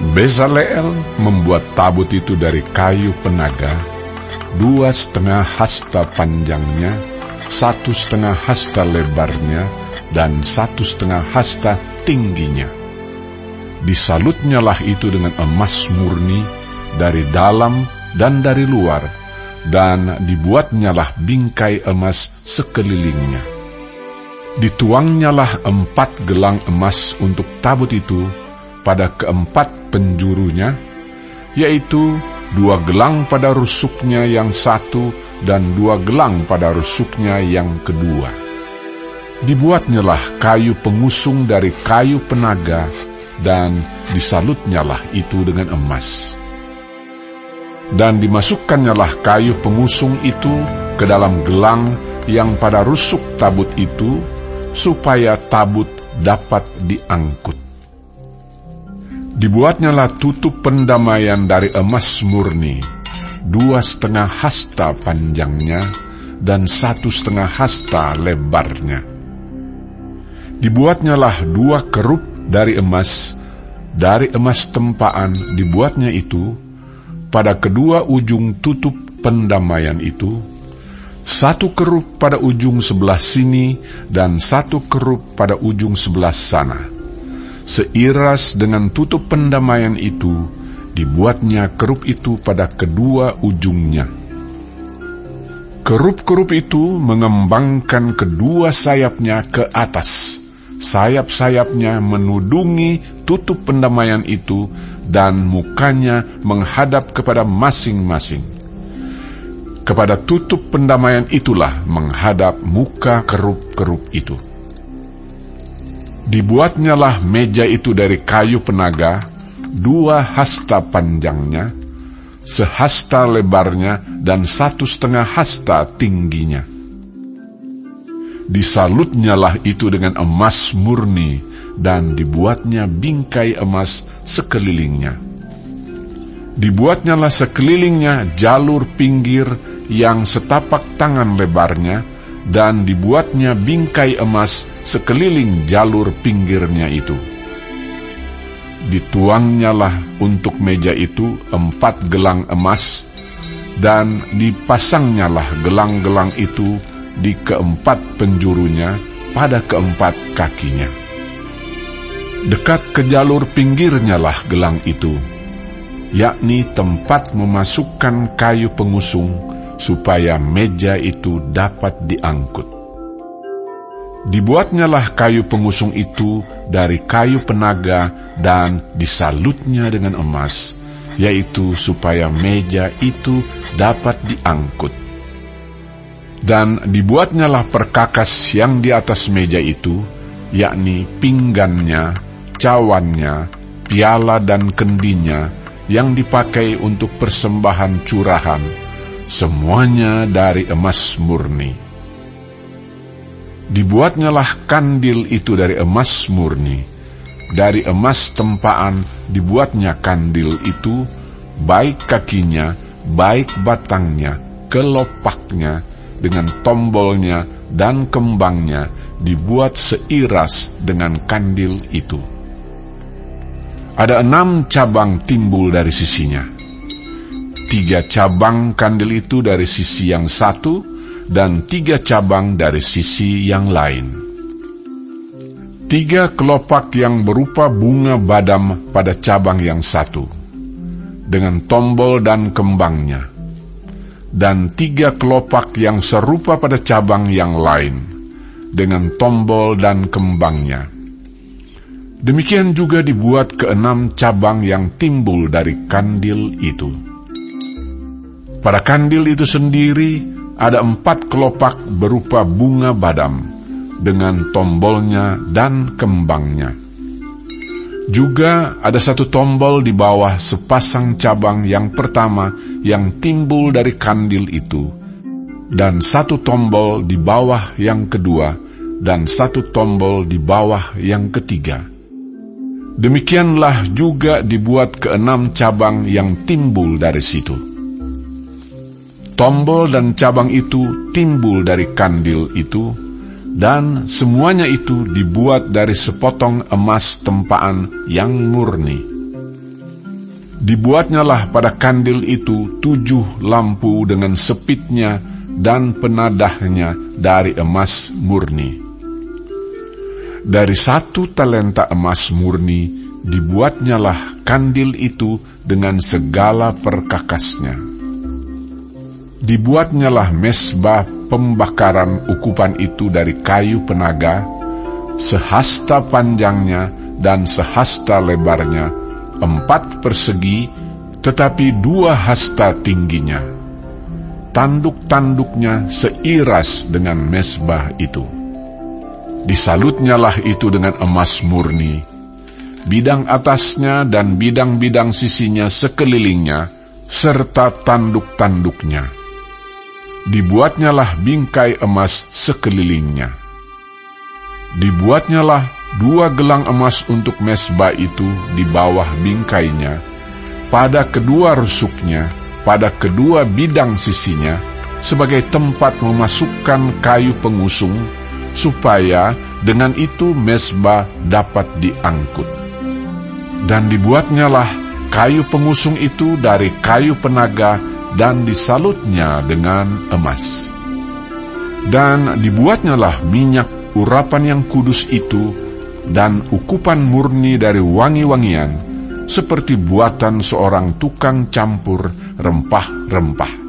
Bezaleel membuat tabut itu dari kayu penaga, 2,5 hasta panjangnya, 1,5 hasta lebarnya, dan 1,5 hasta tingginya. Disalutnyalah itu dengan emas murni dari dalam dan dari luar, dan dibuatnyalah bingkai emas sekelilingnya. Dituangnyalah 4 gelang emas untuk tabut itu pada keempat penjurunya, yaitu 2 gelang pada rusuknya yang satu dan 2 gelang pada rusuknya yang kedua. Dibuatnyalah kayu pengusung dari kayu penaga, dan disalutnyalah itu dengan emas. Dan dimasukkannyalah kayu pengusung itu ke dalam gelang yang pada rusuk tabut itu, supaya tabut dapat diangkut. Dibuatnyalah tutup pendamaian dari emas murni, 2,5 hasta panjangnya dan 1,5 hasta lebarnya. Dibuatnyalah 2 kerup dari emas tempaan dibuatnya itu, pada kedua ujung tutup pendamaian itu, 1 kerup pada ujung sebelah sini dan 1 kerup pada ujung sebelah sana. Seiras dengan tutup pendamaian itu, dibuatnya kerup itu pada kedua ujungnya. Kerup-kerup itu mengembangkan kedua sayapnya ke atas. Sayap-sayapnya menudungi tutup pendamaian itu, dan mukanya menghadap kepada masing-masing. Kepada tutup pendamaian itulah menghadap muka kerup-kerup itu. Dibuatnyalah meja itu dari kayu penaga, 2 hasta panjangnya, 1 hasta lebarnya, dan 1,5 hasta tingginya. Disalutnyalah itu dengan emas murni, dan dibuatnya bingkai emas sekelilingnya. Dibuatnyalah sekelilingnya jalur pinggir yang setapak tangan lebarnya, dan dibuatnya bingkai emas sekeliling jalur pinggirnya itu. Dituangnyalah untuk meja itu 4 gelang emas, dan dipasangnyalah gelang-gelang itu di keempat penjurunya pada keempat kakinya. Dekat ke jalur pinggirnya lah gelang itu, yakni tempat memasukkan kayu pengusung, supaya meja itu dapat diangkut. Dibuatnyalah kayu pengusung itu dari kayu penaga, dan disalutnya dengan emas, yaitu supaya meja itu dapat diangkut. Dan dibuatnyalah perkakas yang di atas meja itu, yakni pinggannya, cawannya, piala dan kendinya, yang dipakai untuk persembahan curahan, semuanya dari emas murni. Dibuatnyalah kandil itu dari emas murni. Dari emas tempaan dibuatnya kandil itu, baik kakinya, baik batangnya, kelopaknya, dengan tombolnya dan kembangnya, dibuat seiras dengan kandil itu. Ada 6 cabang timbul dari sisinya. 3 cabang kandil itu dari sisi yang satu, dan 3 cabang dari sisi yang lain. 3 kelopak yang berupa bunga badam pada cabang yang satu, dengan tombol dan kembangnya. Dan 3 kelopak yang serupa pada cabang yang lain, dengan tombol dan kembangnya. Demikian juga dibuat ke-6 cabang yang timbul dari kandil itu. Pada kandil itu sendiri ada 4 kelopak berupa bunga badam, dengan tombolnya dan kembangnya. Juga ada 1 tombol di bawah sepasang cabang yang pertama yang timbul dari kandil itu, dan 1 tombol di bawah yang kedua, dan 1 tombol di bawah yang ketiga. Demikianlah juga dibuat ke-6 cabang yang timbul dari situ. Tombol dan cabang itu timbul dari kandil itu, dan semuanya itu dibuat dari sepotong emas tempaan yang murni. Dibuatnyalah pada kandil itu 7 lampu dengan sepitnya dan penadahnya dari emas murni. Dari 1 talenta emas murni dibuatnyalah kandil itu dengan segala perkakasnya. Dibuatnyalah mesbah pembakaran ukupan itu dari kayu penaga, sehasta panjangnya dan sehasta lebarnya, 4 persegi, tetapi 2 hasta tingginya. Tanduk-tanduknya seiras dengan mesbah itu. Disalutnyalah itu dengan emas murni, bidang atasnya dan bidang-bidang sisinya sekelilingnya, serta tanduk-tanduknya. Dibuatnyalah bingkai emas sekelilingnya. Dibuatnyalah 2 gelang emas untuk mesbah itu di bawah bingkainya, pada kedua rusuknya, pada kedua bidang sisinya, sebagai tempat memasukkan kayu pengusung, supaya dengan itu mesbah dapat diangkut. Dan dibuatnyalah kayu pengusung itu dari kayu penaga dan disalutnya dengan emas. Dan dibuatnyalah minyak urapan yang kudus itu dan ukupan murni dari wangi-wangian, seperti buatan seorang tukang campur rempah-rempah.